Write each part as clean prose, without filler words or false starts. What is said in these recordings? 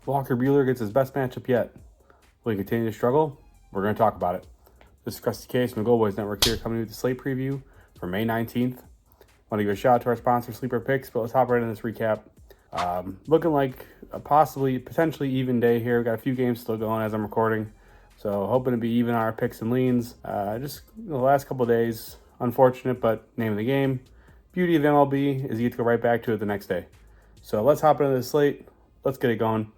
Walker Buehler gets his best matchup yet. Will he continue to struggle? We're going to talk about it. This is Krusty Case from the Gold Boys Network here, coming with the slate preview for May 19th. Want to give a shout out to our sponsor, Sleeper Picks, but let's hop right into this recap. Looking like a potentially even day here. We've got a few games still going as I'm recording, so hoping to be even on our picks and leans. Just the last couple of days, unfortunate, but name of the game. Beauty of MLB is you get to go right back to it the next day. So let's hop into the slate. Let's get it going.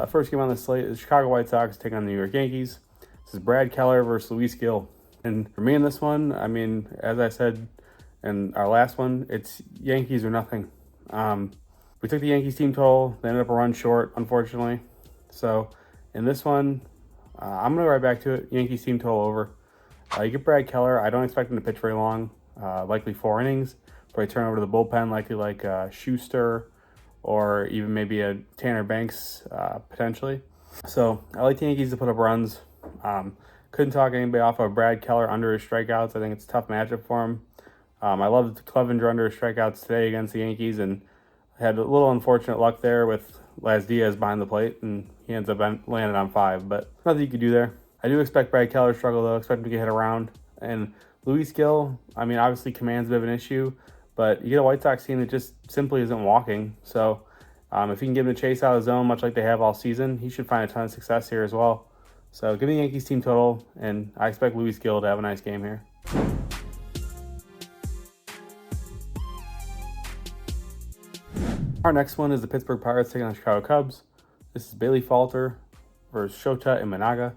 First game on the slate is Chicago White Sox taking on the New York Yankees. This is Brad Keller versus Luis Gil. And for me in this one, I mean, as I said in our last one, it's Yankees or nothing. We took the Yankees team total. They ended up a run short, unfortunately. So in this one, I'm going to go right back to it. Yankees team total over. You get Brad Keller. I don't expect him to pitch very long, likely 4 innings. Probably turn over to the bullpen, likely like Schuster or even maybe a Tanner Banks potentially. So I like the Yankees to put up runs. Couldn't talk anybody off of Brad Keller under his strikeouts. I think it's a tough matchup for him. I loved Clevenger under his strikeouts today against the Yankees, and had a little unfortunate luck there with Laz Diaz behind the plate, and he ends up landing on 5, but nothing you could do there. I do expect Brad Keller to struggle, though. Expect him to get hit around. And Luis Gil, I mean, obviously command's a bit of an issue, but you get a White Sox team that just simply isn't walking. So if you can give him a chase out of the zone, much like they have all season, he should find a ton of success here as well. So give me the Yankees team total, and I expect Luis Gil to have a nice game here. Our next one is the Pittsburgh Pirates taking on the Chicago Cubs. This is Bailey Falter versus Shota Imanaga.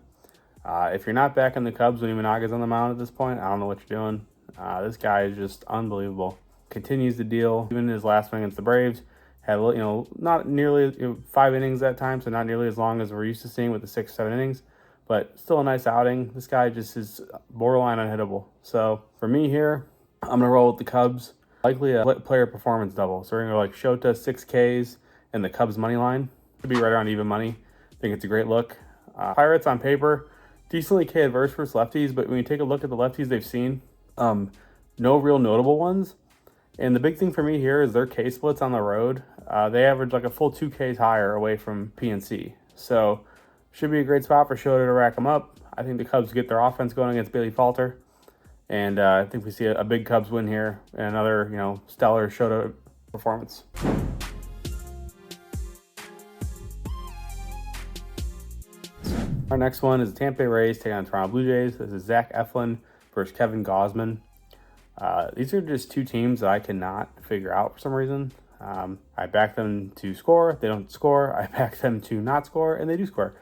If you're not backing the Cubs when Imanaga's on the mound at this point, I don't know what you're doing. This guy is just unbelievable. Continues to deal. Even in his last one against the Braves, had not nearly 5 innings that time, so not nearly as long as we're used to seeing with the 6-7 innings, but still a nice outing. This guy just is borderline unhittable. So for me here, I'm gonna roll with the Cubs. Likely a player performance double. So we're gonna go like Shota 6 Ks and the Cubs money line. Should be right around even money. I think it's a great look. Pirates on paper, decently K adverse versus lefties, but when you take a look at the lefties they've seen, no real notable ones. And the big thing for me here is their K splits on the road. They average like a full 2 Ks higher away from PNC. So should be a great spot for Shota to rack them up. I think the Cubs get their offense going against Bailey Falter. And I think we see a big Cubs win here and another, stellar Shota performance. Our next one is the Tampa Bay Rays taking on the Toronto Blue Jays. This is Zach Eflin versus Kevin Gausman. These are just 2 teams that I cannot figure out for some reason. I back them to score. They don't score. I back them to not score, and they do score.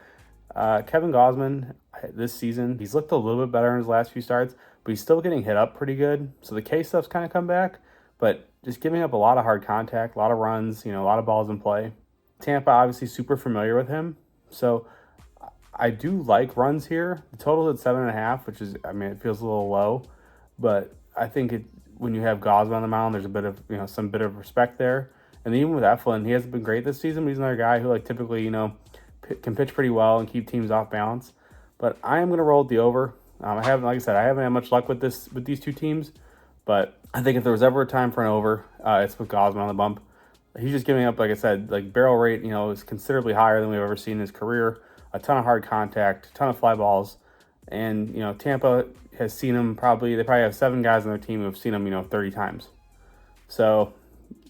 Kevin Gausman, this season, he's looked a little bit better in his last few starts, but he's still getting hit up pretty good. So the K stuff's kind of come back, but just giving up a lot of hard contact, a lot of runs, a lot of balls in play. Tampa, obviously super familiar with him. So I do like runs here. The total's at 7.5, which is, it feels a little low, but I think when you have Gausman on the mound, there's a bit of, some bit of respect there. And even with Eflin, he hasn't been great this season, but he's another guy who typically, can pitch pretty well and keep teams off balance. But I am going to roll with the over. I haven't had much luck with these 2 teams, but I think if there was ever a time for an over, it's with Gausman on the bump. He's just giving up, like I said, barrel rate, is considerably higher than we've ever seen in his career. A ton of hard contact, a ton of fly balls, and Tampa has seen him they probably have 7 guys on their team who have seen him 30 times. So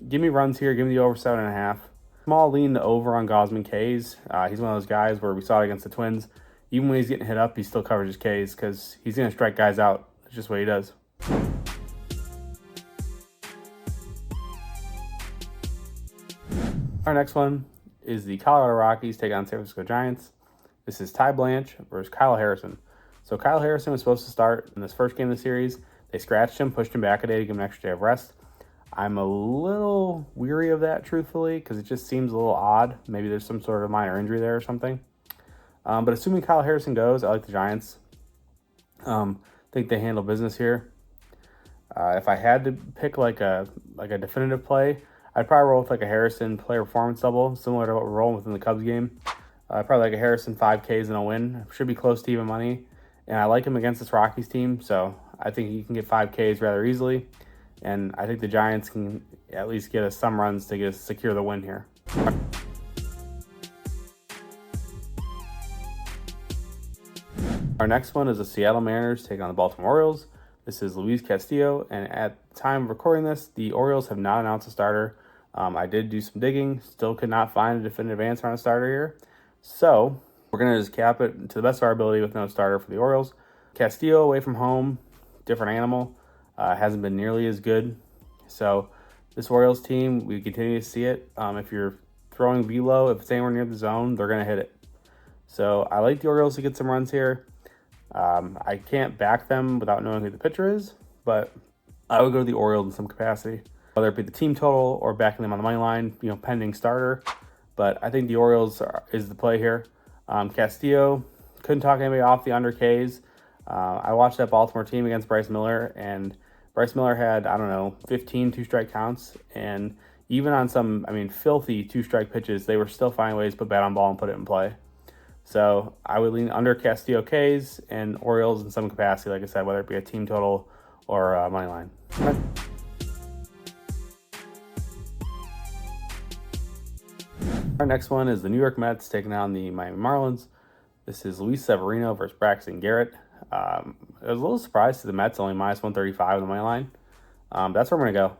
give me runs here, give me the over 7.5. Small lean to over on Gausman Ks. He's one of those guys where we saw it against the Twins. Even when he's getting hit up, he still covers his Ks because he's going to strike guys out. It's just what he does. Our next one is the Colorado Rockies taking on San Francisco Giants. This is Ty Blanche versus Kyle Harrison. So Kyle Harrison was supposed to start in this first game of the series. They scratched him, pushed him back a day to give him an extra day of rest. I'm a little weary of that, truthfully, because it just seems a little odd. Maybe there's some sort of minor injury there or something. But assuming Kyle Harrison goes, I like the Giants. Think they handle business here. If I had to pick like a definitive play, I'd probably roll with a Harrison player performance double, similar to what we're rolling with in the Cubs game. Probably a Harrison 5Ks and a win. Should be close to even money. And I like him against this Rockies team, so I think he can get 5Ks rather easily. and I think the Giants can at least get us some runs to secure the win here. Our next one is the Seattle Mariners taking on the Baltimore Orioles. This is Luis Castillo, and at the time of recording this, the Orioles have not announced a starter. I did do some digging, still could not find a definitive answer on a starter here. So we're going to just cap it to the best of our ability with no starter for the Orioles. Castillo away from home, different animal, hasn't been nearly as good. So this Orioles team, we continue to see it. If you're throwing velo, if it's anywhere near the zone, they're going to hit it. So I like the Orioles to get some runs here. I can't back them without knowing who the pitcher is, but I would go to the Orioles in some capacity, whether it be the team total or backing them on the money line, pending starter. But I think the Orioles is the play here. Castillo, couldn't talk anybody off the under Ks. I watched that Baltimore team against Bryce Miller, and Bryce Miller had, 15 two-strike counts, and even on some, filthy two-strike pitches, they were still finding ways to put bat on ball and put it in play. So I would lean under Castillo Ks and Orioles in some capacity, like I said, whether it be a team total or a money line. Our next one is the New York Mets taking on the Miami Marlins. This is Luis Severino versus Braxton Garrett. I was a little surprised to the Mets only minus 135 on the money line. That's where I'm going to go.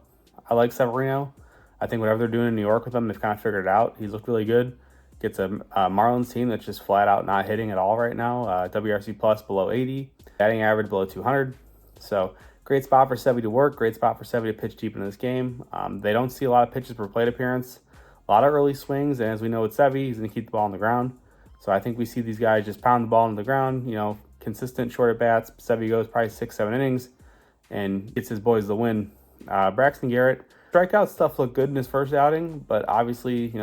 I like Severino. I think whatever they're doing in New York with him, they've kind of figured it out. He's looked really good. Gets a Marlins team that's just flat out not hitting at all right now. WRC plus below 80, batting average below 200. So great spot for Sevy to work. Great spot for Sevy to pitch deep in this game. They don't see a lot of pitches per plate appearance. A lot of early swings, and as we know with Sevy, he's going to keep the ball on the ground. So I think we see these guys just pound the ball on the ground. Consistent short at bats. Sevy goes probably 6-7 innings and gets his boys the win. Braxton Garrett, strikeout stuff looked good in his first outing, but obviously,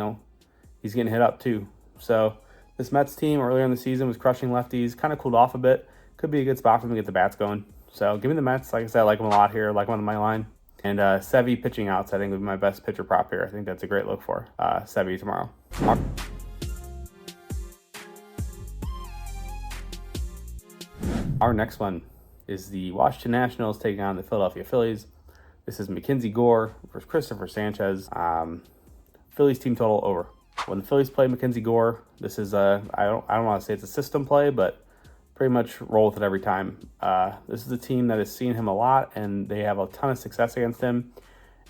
he's getting hit up too. So this Mets team earlier in the season was crushing lefties, kind of cooled off a bit. Could be a good spot for them to get the bats going. So give me the Mets. Like I said, I like them a lot here. I like them on the money line. And Sevy pitching outs, I think, would be my best pitcher prop here. I think that's a great look for Sevy tomorrow. Our next one is the Washington Nationals taking on the Philadelphia Phillies. This is Mackenzie Gore versus Christopher Sanchez. Phillies team total over. When the Phillies play Mackenzie Gore, this is I don't want to say it's a system play, but pretty much roll with it every time. This is a team that has seen him a lot, and they have a ton of success against him.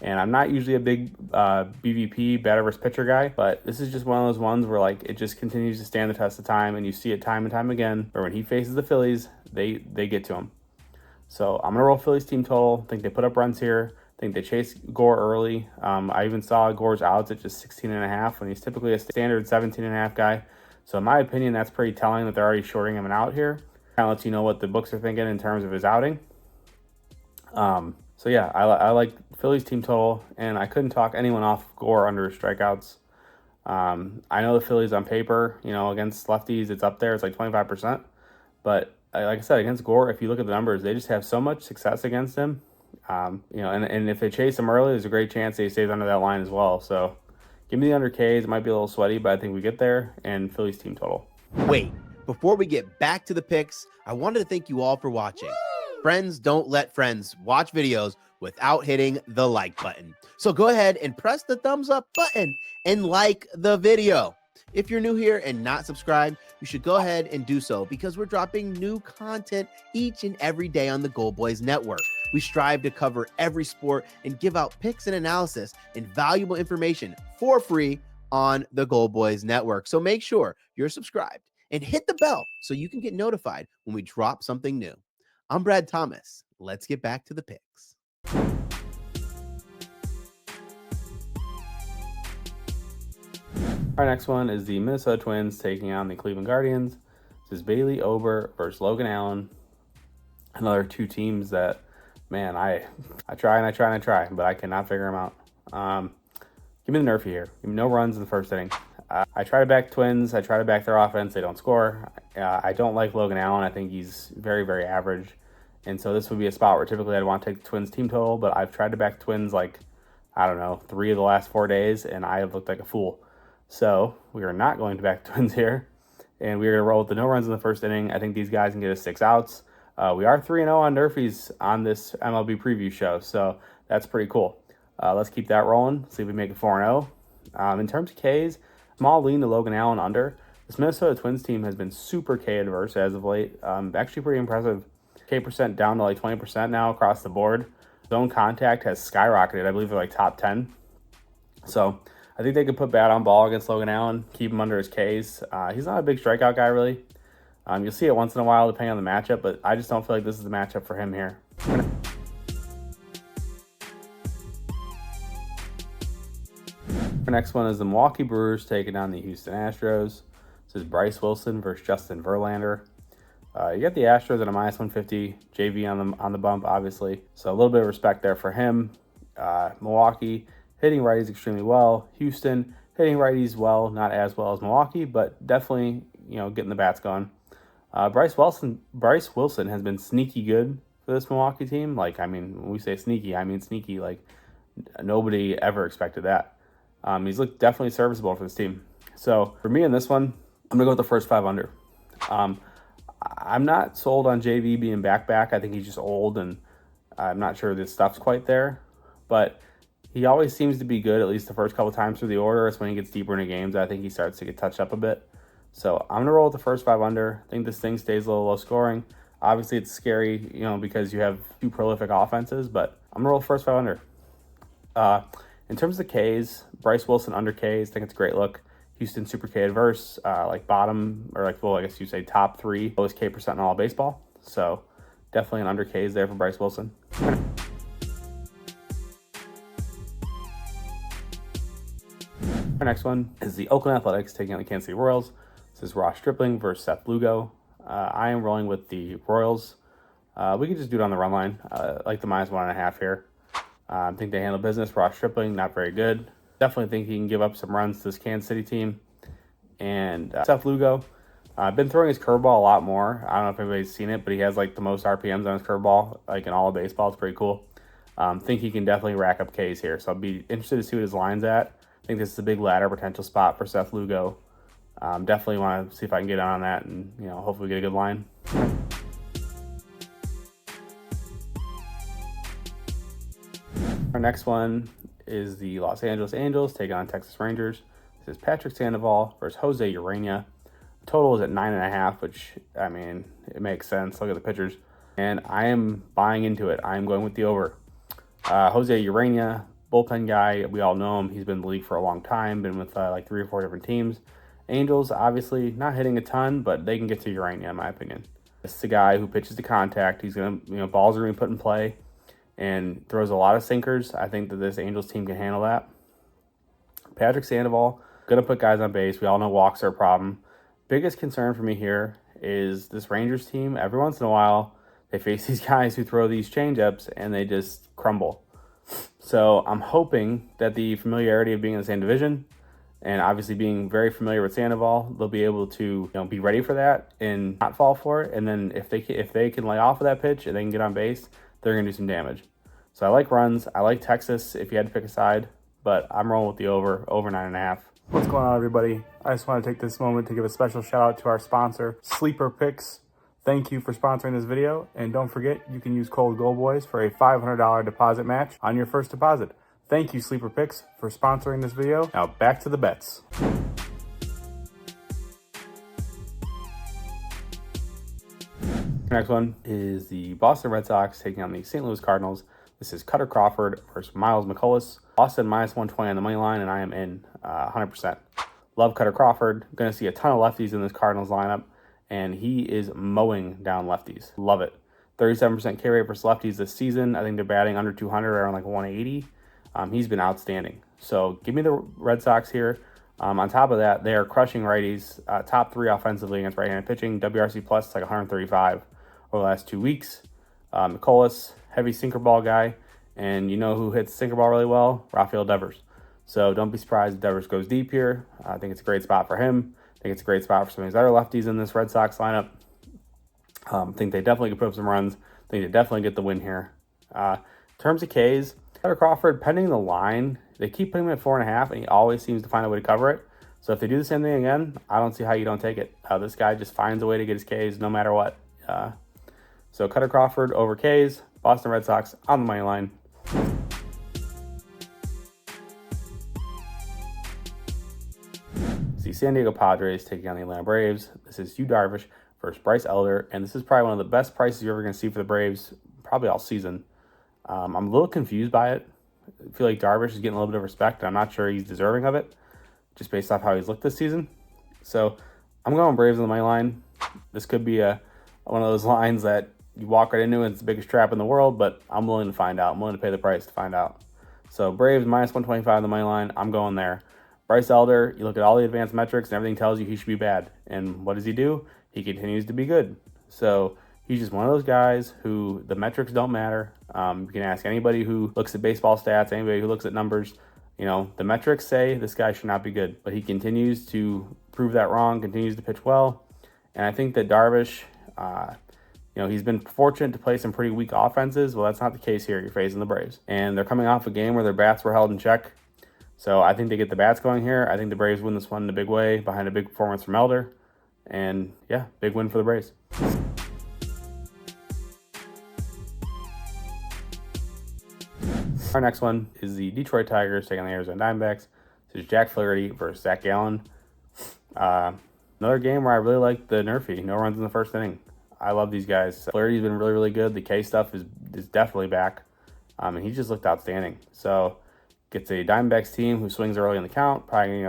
And I'm not usually a big BVP, batter versus pitcher guy, but this is just one of those ones where it just continues to stand the test of time, and you see it time and time again, where when he faces the Phillies, they get to him. So I'm going to roll Phillies team total. I think they put up runs here. I think they chase Gore early. I even saw Gore's outs at just 16.5 when he's typically a standard 17.5 guy. So in my opinion, that's pretty telling that they're already shorting him an out here. Kind of lets you know what the books are thinking in terms of his outing. So yeah, I like Phillies team total, and I couldn't talk anyone off Gore under strikeouts. I know the Phillies on paper, against lefties, it's up there. It's like 25%. But like I said, against Gore, if you look at the numbers, they just have so much success against him. And if they chase him early, there's a great chance he stays under that line as well. So give me the under Ks. It might be a little sweaty, but I think we get there. And Phillies team total. Wait, before we get back to the picks, I wanted to thank you all for watching. Friends don't let friends watch videos without hitting the like button. So go ahead and press the thumbs up button and like the video. If you're new here and not subscribed, you should go ahead and do so because we're dropping new content each and every day on the Gold Boys Network. We strive to cover every sport and give out picks and analysis and valuable information for free on the Gold Boys Network. So make sure you're subscribed and hit the bell so you can get notified when we drop something new. I'm Brad Thomas. Let's get back to the picks. Our next one is the Minnesota Twins taking on the Cleveland Guardians. This is Bailey Ober versus Logan Allen. Another two teams that, man, I try, but I cannot figure them out. Give me the Nerfy here. Give me no runs in the first inning. I try to back Twins. I try to back their offense. They don't score. I don't like Logan Allen. I think he's very, very average. And so this would be a spot where typically I'd want to take the Twins team total, but I've tried to back Twins 3 of the last 4 days, and I have looked like a fool. So we are not going to back Twins here, and we are going to roll with the no runs in the first inning. I think these guys can get us 6 outs. We are 3-0 on Nerfies on this MLB preview show, so that's pretty cool. Let's keep that rolling. See if we make it 4-0. In terms of Ks, small lean to Logan Allen under. This Minnesota Twins team has been super K adverse as of late. Actually pretty impressive. K percent down to like 20% now across the board. Zone contact has skyrocketed. I believe they're like top 10. So I think they could put bat on ball against Logan Allen, keep him under his Ks. He's not a big strikeout guy, really. You'll see it once in a while depending on the matchup, but I just don't feel like this is the matchup for him here. Our next one is the Milwaukee Brewers taking on the Houston Astros. This is Bryce Wilson versus Justin Verlander. You got the Astros at a -150, JV on the bump, obviously. So a little bit of respect there for him. Milwaukee hitting righties extremely well. Houston hitting righties well, not as well as Milwaukee, but definitely getting the bats going. Bryce Wilson has been sneaky good for this Milwaukee team. Like, I mean, when we say sneaky, I mean sneaky. Like, nobody ever expected that. He's looked definitely serviceable for this team. So for me in this one, I'm gonna go with the first 5 under. I'm not sold on JV being back. I think he's just old, and I'm not sure this stuff's quite there. But he always seems to be good, at least the first couple times through the order. It's when he gets deeper into games I think he starts to get touched up a bit. So I'm going to roll with the first 5 under. I think this thing stays a little low scoring. Obviously, it's scary, because you have 2 prolific offenses, but I'm going to roll the first 5 under. In terms of the Ks, Bryce Wilson under Ks, I think it's a great look. Houston super K adverse, like bottom, or like, well, I guess you say top 3, lowest K percent in all of baseball. So definitely an under Ks there for Bryce Wilson. Our next one is the Oakland Athletics taking on the Kansas City Royals. This is Ross Stripling versus Seth Lugo. I am rolling with the Royals. We can just do it on the run line. Like the -1.5 here. I think they handle business. Ross Stripling, not very good. Definitely think he can give up some runs to this Kansas City team. And Seth Lugo, I've been throwing his curveball a lot more. I don't know if anybody's seen it, but he has like the most RPMs on his curveball, like in all of baseball. It's pretty cool. Think he can definitely rack up Ks here. So I'll be interested to see what his line's at. I think this is a big ladder potential spot for Seth Lugo. Definitely want to see if I can get on that and, hopefully get a good line. Our next one is the Los Angeles Angels taking on Texas Rangers. This is Patrick Sandoval versus Jose Urena. The total is at 9.5, which, I mean, it makes sense. Look at the pitchers. And I am buying into it. I am going with the over. Jose Urena, bullpen guy. We all know him. He's been in the league for a long time. Been with like 3 or 4 different teams. Angels, obviously, not hitting a ton, but they can get to Urena, in my opinion. This is a guy who pitches to contact. He's going to, balls are going to be put in play and throws a lot of sinkers. I think that this Angels team can handle that. Patrick Sandoval, going to put guys on base. We all know walks are a problem. Biggest concern for me here is this Rangers team. Every once in a while, they face these guys who throw these changeups and they just crumble. So I'm hoping that the familiarity of being in the same division and obviously being very familiar with Sandoval, they'll be able to be ready for that and not fall for it. And then if they can lay off of that pitch and they can get on base, they're going to do some damage. So I like runs. I like Texas if you had to pick a side, but I'm rolling with the over 9.5. What's going on, everybody? I just want to take this moment to give a special shout out to our sponsor, Sleeper Picks. Thank you for sponsoring this video. And don't forget, you can use code GOLDBOYS for a $500 deposit match on your first deposit. Thank you, Sleeper Picks, for sponsoring this video. Now back to the bets. Next one is the Boston Red Sox taking on the St. Louis Cardinals. This is Cutter Crawford versus Miles McCullough. Boston -120 on the money line, and I am in 100%. Love Cutter Crawford. Going to see a ton of lefties in this Cardinals lineup, and he is mowing down lefties. Love it. 37% K rate versus lefties this season. I think they're batting under 200, around like 180. He's been outstanding. So give me the Red Sox here. On top of that, they are crushing righties. Top 3 offensively against right-handed pitching. WRC plus is like 135 over the last 2 weeks. McCullough, heavy sinker ball guy. And you know who hits sinker ball really well? Rafael Devers. So don't be surprised if Devers goes deep here. I think it's a great spot for him. I think it's a great spot for some of these other lefties in this Red Sox lineup. I think they definitely could put up some runs. I think they definitely get the win here. In terms of Ks, Cutter Crawford, pending the line, they keep putting him at 4.5, and he always seems to find a way to cover it. So if they do the same thing again, I don't see how you don't take it. This guy just finds a way to get his Ks no matter what. So Cutter Crawford over Ks, Boston Red Sox on the money line. is the San Diego Padres taking on the Atlanta Braves. This is Yu Darvish versus Bryce Elder, and this is probably one of the best prices you're ever going to see for the Braves, probably all season. I'm a little confused by it. I feel like Darvish is getting a little bit of respect, and I'm not sure he's deserving of it, just based off how he's looked this season. So I'm going Braves on the money line. This could be one of those lines that you walk right into and it's the biggest trap in the world, but I'm willing to find out. I'm willing to pay the price to find out. So Braves minus 125 on the money line. I'm going there. Bryce Elder, you look at all the advanced metrics and everything tells you he should be bad. And what does he do? He continues to be good. So he's just one of those guys who the metrics don't matter. You can ask anybody who looks at baseball stats, anybody who looks at numbers. You know, the metrics say this guy should not be good, but he continues to prove that wrong, continues to pitch well. And I think that Darvish, he's been fortunate to play some pretty weak offenses. Well, that's not the case here. You're facing the Braves. And they're coming off a game where their bats were held in check. So I think they get the bats going here. I think the Braves win this one in a big way behind a big performance from Elder. And, yeah, big win for the Braves. Our next one is the Detroit Tigers taking on the Arizona Diamondbacks. This is Jack Flaherty versus Zach Gallen. Another game where I really like the Nerfy. No runs in the first inning. I love these guys. Flaherty's been really, really good. The K stuff is definitely back. And he just looked outstanding. So gets a Diamondbacks team who swings early in the count, probably,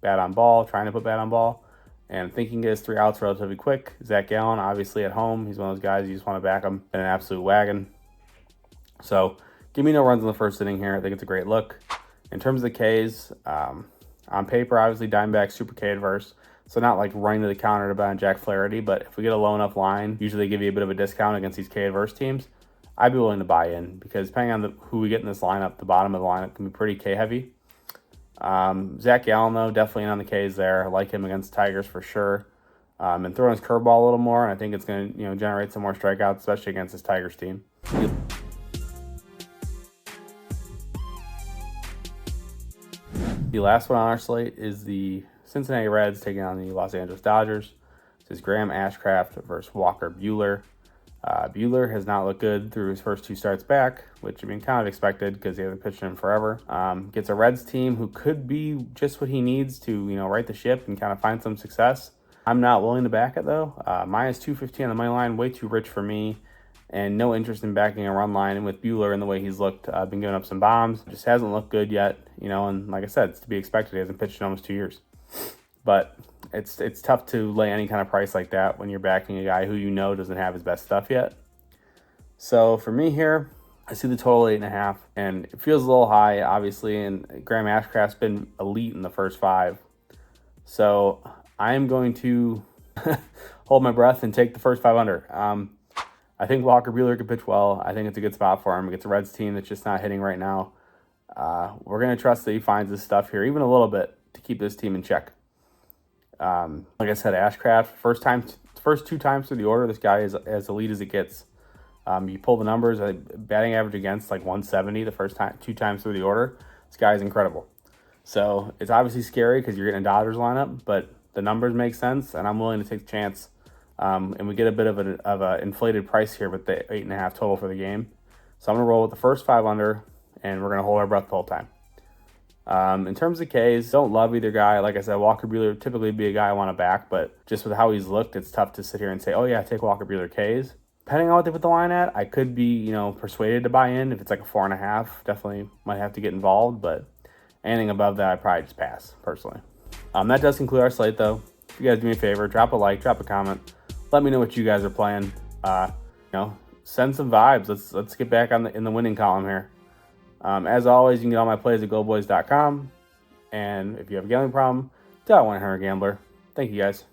bat on ball, trying to put bat on ball, and thinking gets 3 outs relatively quick. Zach Gallen, obviously at home, he's one of those guys you just want to back him in an absolute wagon. So give me no runs in the first inning here. I think it's a great look. In terms of the Ks, on paper, obviously Diamondbacks super K adverse, so not like running to the counter to bet on Jack Flaherty, but if we get a low enough line, usually they give you a bit of a discount against these K adverse teams. I'd be willing to buy in because depending on who we get in this lineup, the bottom of the lineup can be pretty K heavy. Zach Gallen, though, definitely in on the Ks there. I like him against Tigers for sure. And throwing his curveball a little more, and I think it's going to generate some more strikeouts, especially against this Tigers team. The last one on our slate is the Cincinnati Reds taking on the Los Angeles Dodgers. This is Graham Ashcraft versus Walker Buehler. Buehler has not looked good through his first 2 starts back, which kind of expected because he hasn't pitched in forever. Gets a Reds team who could be just what he needs to, right the ship and kind of find some success. I'm not willing to back it though. Minus 215 on the money line, way too rich for me, and no interest in backing a run line. And with Buehler and the way he's looked, been giving up some bombs, just hasn't looked good yet. And like I said, it's to be expected. He hasn't pitched in almost 2 years, but it's tough to lay any kind of price like that when you're backing a guy who doesn't have his best stuff yet. So for me here, I see the total 8.5, and it feels a little high, obviously, and Graham Ashcraft's been elite in the first 5. So I am going to hold my breath and take the first 5 under. I think Walker Buehler could pitch well. I think it's a good spot for him. It's a Reds team that's just not hitting right now. We're going to trust that he finds his stuff here, even a little bit, to keep this team in check. Like I said, Ashcraft, first 2 times through the order, this guy is as elite as it gets. You pull the numbers, batting average against like 170 the first 2 times through the order. This guy is incredible. So it's obviously scary because you're getting a Dodgers lineup, but the numbers make sense, and I'm willing to take the chance. And we get a bit of an inflated price here with the 8.5 total for the game. So I'm going to roll with the first 5 under, and we're going to hold our breath the whole time. In terms of Ks, don't love either guy. Like I said, Walker Buehler would typically be a guy I want to back, but just with how he's looked, it's tough to sit here and say, oh yeah, take Walker Buehler Ks. Depending on what they put the line at, I could be, persuaded to buy in. If it's like a 4.5, definitely might have to get involved, but anything above that, I'd probably just pass, personally. That does conclude our slate, though. If you guys do me a favor, drop a like, drop a comment. Let me know what you guys are playing. Send some vibes. Let's get back in the winning column here. As always, you can get all my plays at goboys.com. And if you have a gambling problem, dial 1-800-GAMBLER. Thank you, guys.